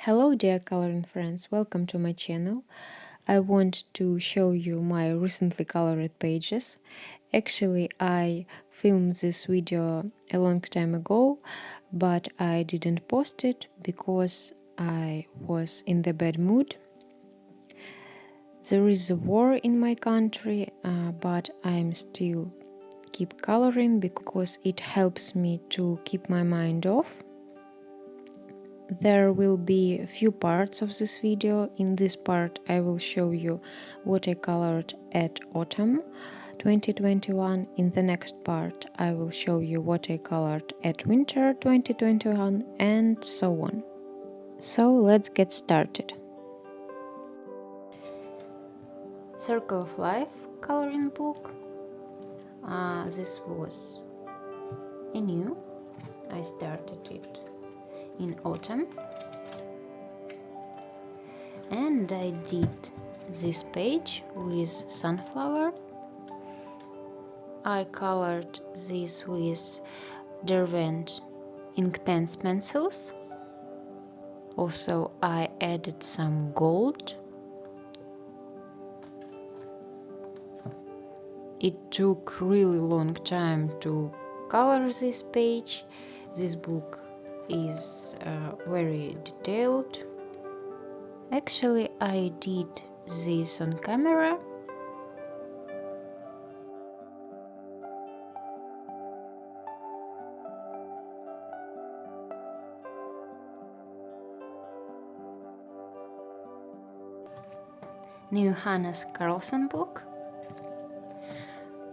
Hello dear coloring friends, welcome to my channel. I want to show you my recently colored pages. Actually, I filmed this video a long time ago, but I didn't post it because I was in the bad mood. There is a war in my country, but I'm still keep coloring because it helps me to keep my mind off. There will be a few parts of this video. In this part I will show you what I colored at autumn 2021. In the next part I will show you what I colored at winter 2021 and so on. So let's get started. Circle of Life coloring book. This was new. I started it in autumn, and I did this page with sunflower. I colored this with Derwent Inktense pencils. Also I added some gold. It took really long time to color this page. This book is very detailed. Actually, I did this on camera. New Hanna Karlzon book.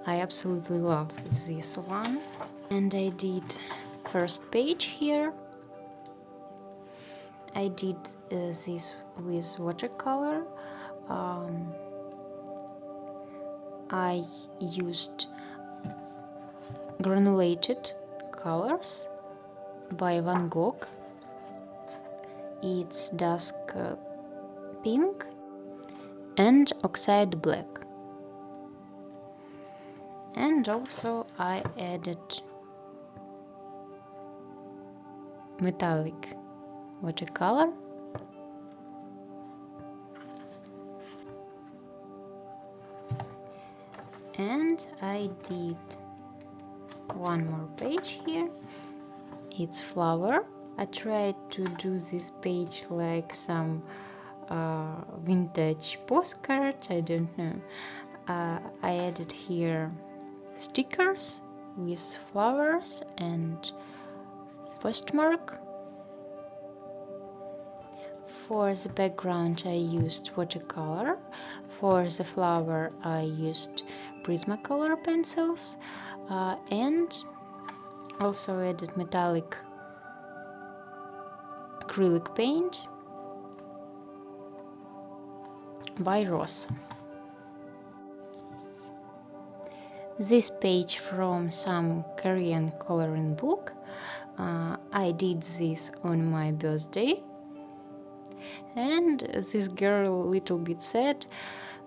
I absolutely love this one. And I did first page here. I did this with watercolor. I used granulated colors by Van Gogh. It's dusk pink and oxide black. And also I added metallic watercolor. And I did one more page here. It's flower. I tried to do this page like some vintage postcard. I don't know. I added here stickers with flowers and postmark. For the background I used watercolor. For the flower I used Prismacolor pencils and also added metallic acrylic paint by Rosa. This page from some Korean coloring book. I did this on my birthday, and this girl a little bit sad,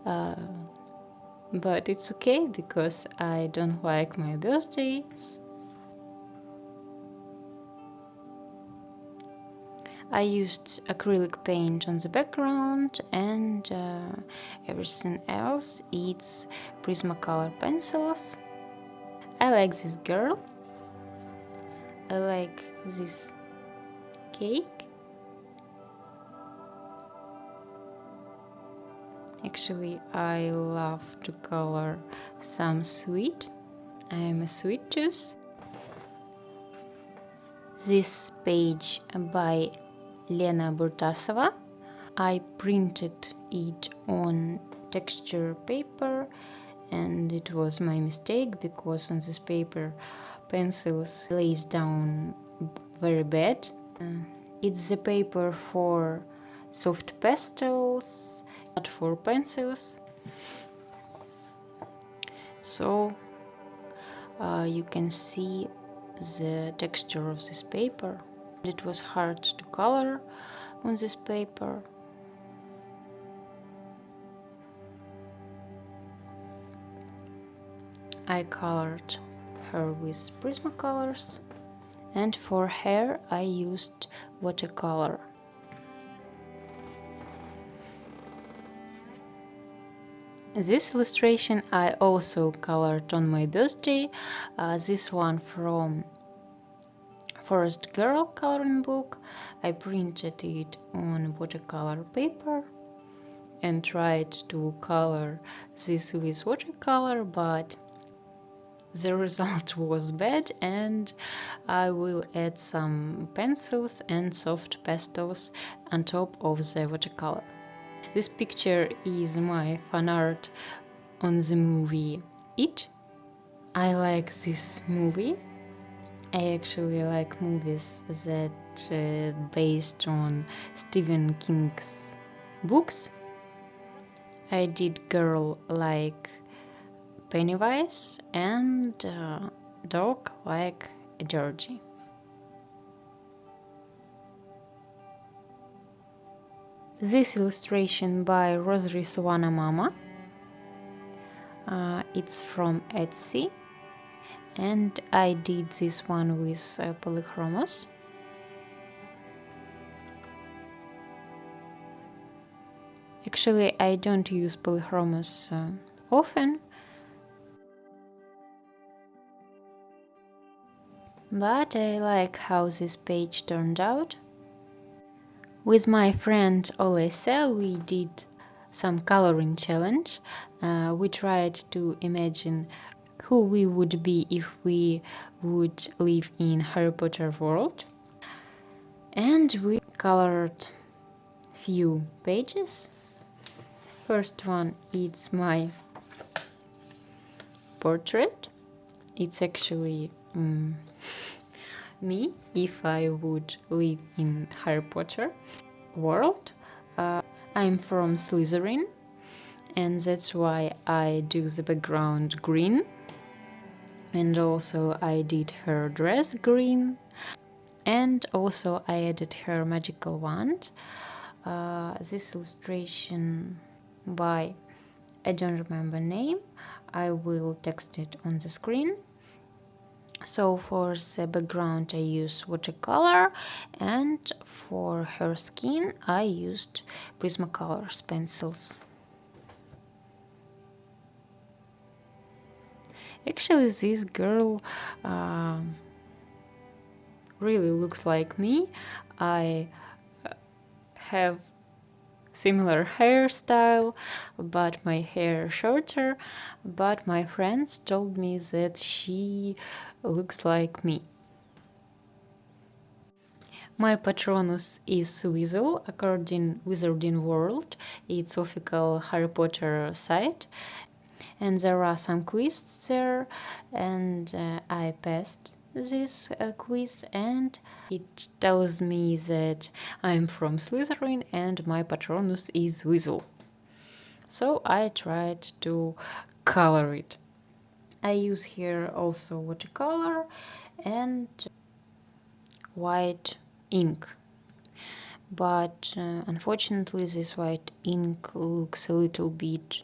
but it's okay because I don't like my birthdays. I used acrylic paint on the background, and everything else it's Prismacolor pencils. I like this girl. I like this cake. Actually, I love to color some sweet. I am a sweet tooth. This page by Elena Burtasova. I printed it on texture paper, and it was my mistake because on this paper pencils lays down very bad. It's the paper for soft pastels, not for pencils. So you can see the texture of this paper. It was hard to color on this paper. I colored her with Prismacolors, and for hair I used watercolor. This illustration I also colored on my birthday. This one from Forest Girl coloring book. I printed it on watercolor paper and tried to color this with watercolor, but the result was bad, and I will add some pencils and soft pastels on top of the watercolor. This picture is my fan art on the movie It. I like this movie. I actually like movies that based on Stephen King's books. I did girl like Pennywise and dog like Georgie. This illustration by Rozrysowanamama. It's from Etsy, and I did this one with polychromos. Actually, I don't use polychromos often, but I like how this page turned out. With my friend Olesa, we did some coloring challenge. We tried to imagine who we would be if we would live in Harry Potter world. And we colored few pages. First one is my portrait. It's actually me if I would live in Harry Potter world. I'm from Slytherin, and that's why I do the background green, and also I did her dress green, and also I added her magical wand. This illustration by, I don't remember name, I will text it on the screen. So for the background I use watercolor, and for her skin I used Prismacolors pencils. Actually, this girl really looks like me. I have similar hairstyle, but my hair shorter, but my friends told me that she looks like me. My Patronus is Weasel, according Wizarding World. It's official Harry Potter site, and there are some quizzes there, and I passed this quiz, and it tells me that I'm from Slytherin and my Patronus is Weasel. So I tried to color it. I use here also watercolor and white ink, but unfortunately this white ink looks a little bit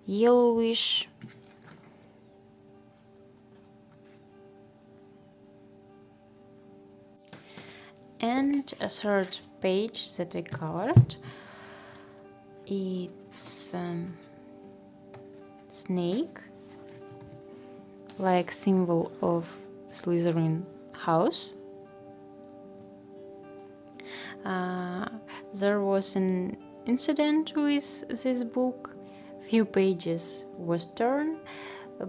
yellowish. And a third page that I colored, it's snake, like symbol of Slytherin House. There was an incident with this book. Few pages was torn,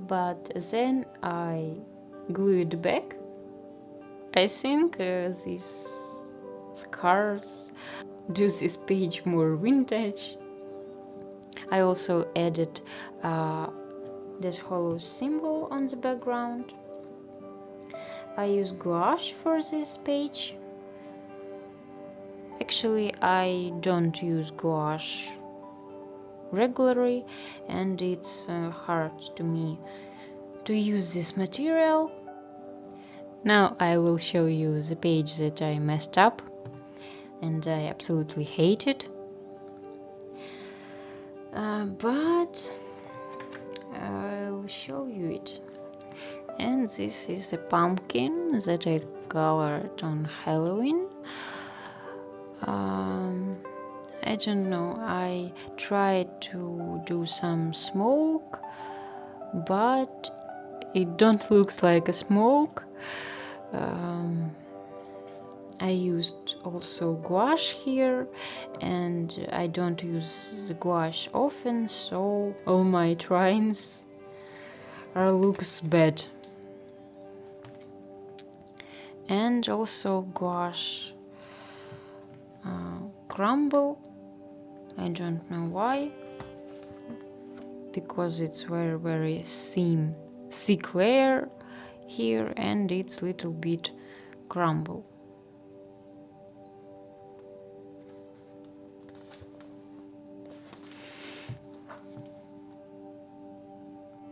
but then I glued back. I think these scars do this page more vintage. I also added this hollow symbol on the background. I use gouache for this page. Actually, I don't use gouache regularly, and it's hard to me to use this material. Now I will show you the page that I messed up and I absolutely hate it, but I'll show you it. And this is a pumpkin that I colored on Halloween. I don't know, I tried to do some smoke, but it don't looks like a smoke. I used also gouache here, and I don't use the gouache often, so all my tries looks bad. And also gouache crumble. I don't know why, because it's very thick layer here, and it's little bit crumble.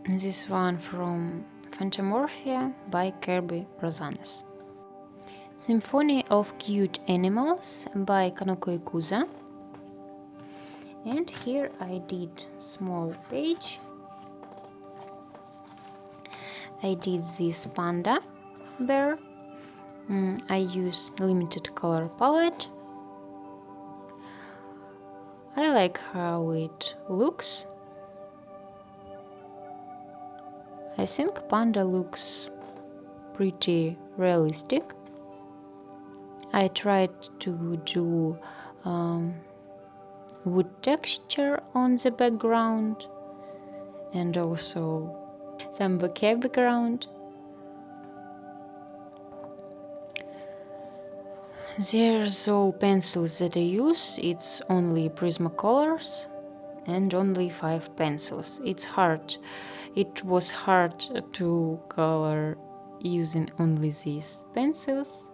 This one from Fantomorphia by Kerby, Rosanes. Symphony of Cute Animals by Kanoko Egusa. And here I did small page. I did this panda bear. I used limited color palette. I like how it looks. I think panda looks pretty realistic. I tried to do wood texture on the background and also some bouquet background. There's all pencils that I use. It's only Prismacolors and only 5 pencils. It's hard. It was hard to color using only these pencils,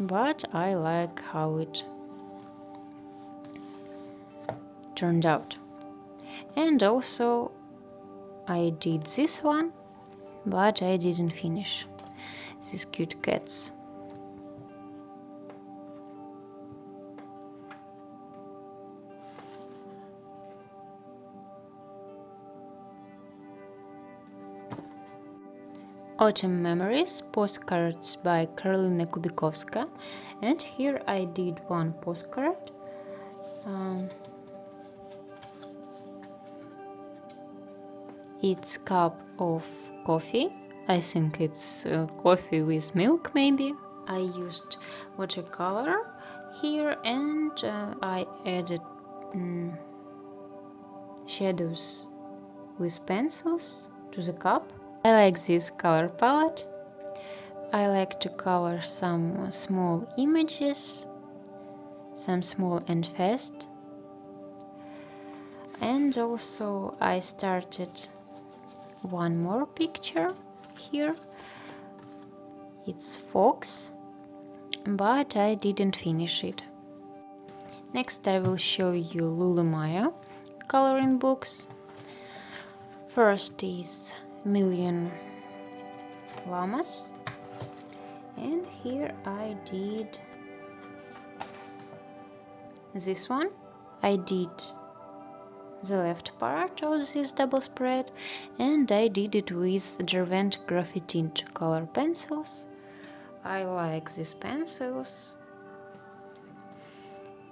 but I like how it turned out. And also I did this one, but I didn't finish. These cute cats. Autumn Memories postcards by Karolina Kubikowska, and here I did one postcard. It's cup of coffee. I think it's coffee with milk, maybe. I used watercolor here, and I added shadows with pencils to the cup. I like this color palette. I like to color some small images, some small and fast. And also I started one more picture here. It's fox, but I didn't finish it. Next I will show you Lulu Mayo coloring books. First is Million Llamas, and here I did this one. I did the left part of this double spread, and I did it with Derwent Graphitint color pencils. I like these pencils.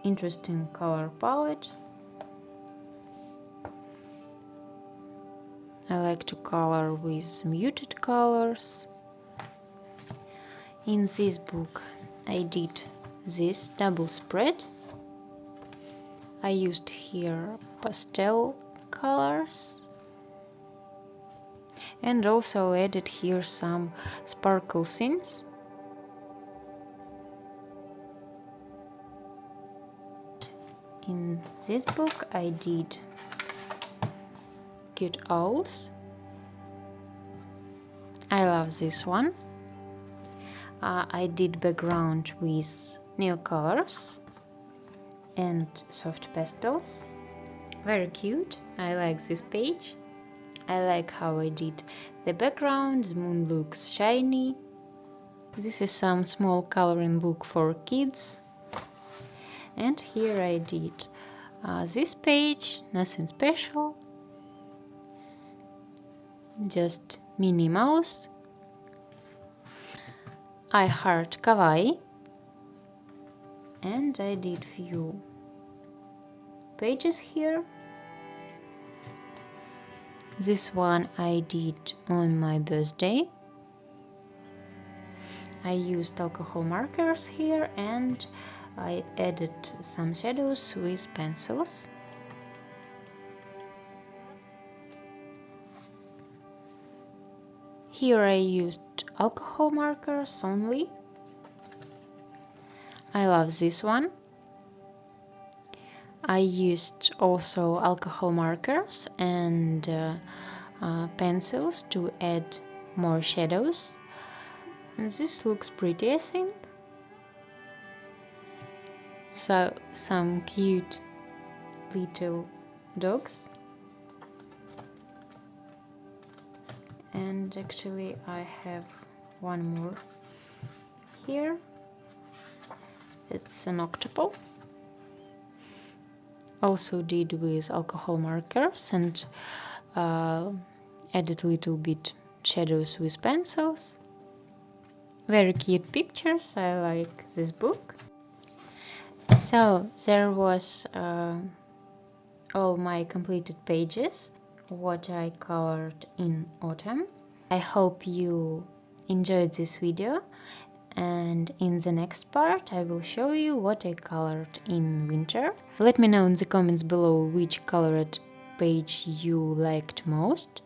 Interesting color palette. I like to color with muted colors. In this book I did this double spread. I used here pastel colors and also added here some sparkle scenes. In this book I did cute owls. I love this one. I did background with nail colors and soft pastels. Very cute. I like this page. I like how I did the background. The moon looks shiny. This is some small coloring book for kids. And here I did this page, nothing special. Just Minnie Mouse. I Heart Kawaii, and I did few pages here. This one I did on my birthday. I used alcohol markers here and I added some shadows with pencils. Here I used alcohol markers only. I love this one. I used also alcohol markers and pencils to add more shadows. And this looks pretty, I think. So, some cute little dogs. And actually I have one more here. It's an octopus. Also did with alcohol markers and added a little bit shadows with pencils. Very cute pictures, I like this book. So there was all my completed pages, what I colored in autumn. I hope you enjoyed this video, and in the next part I will show you what I colored in winter. Let me know in the comments below which colored page you liked most.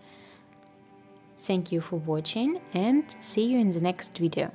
Thank you for watching and see you in the next video.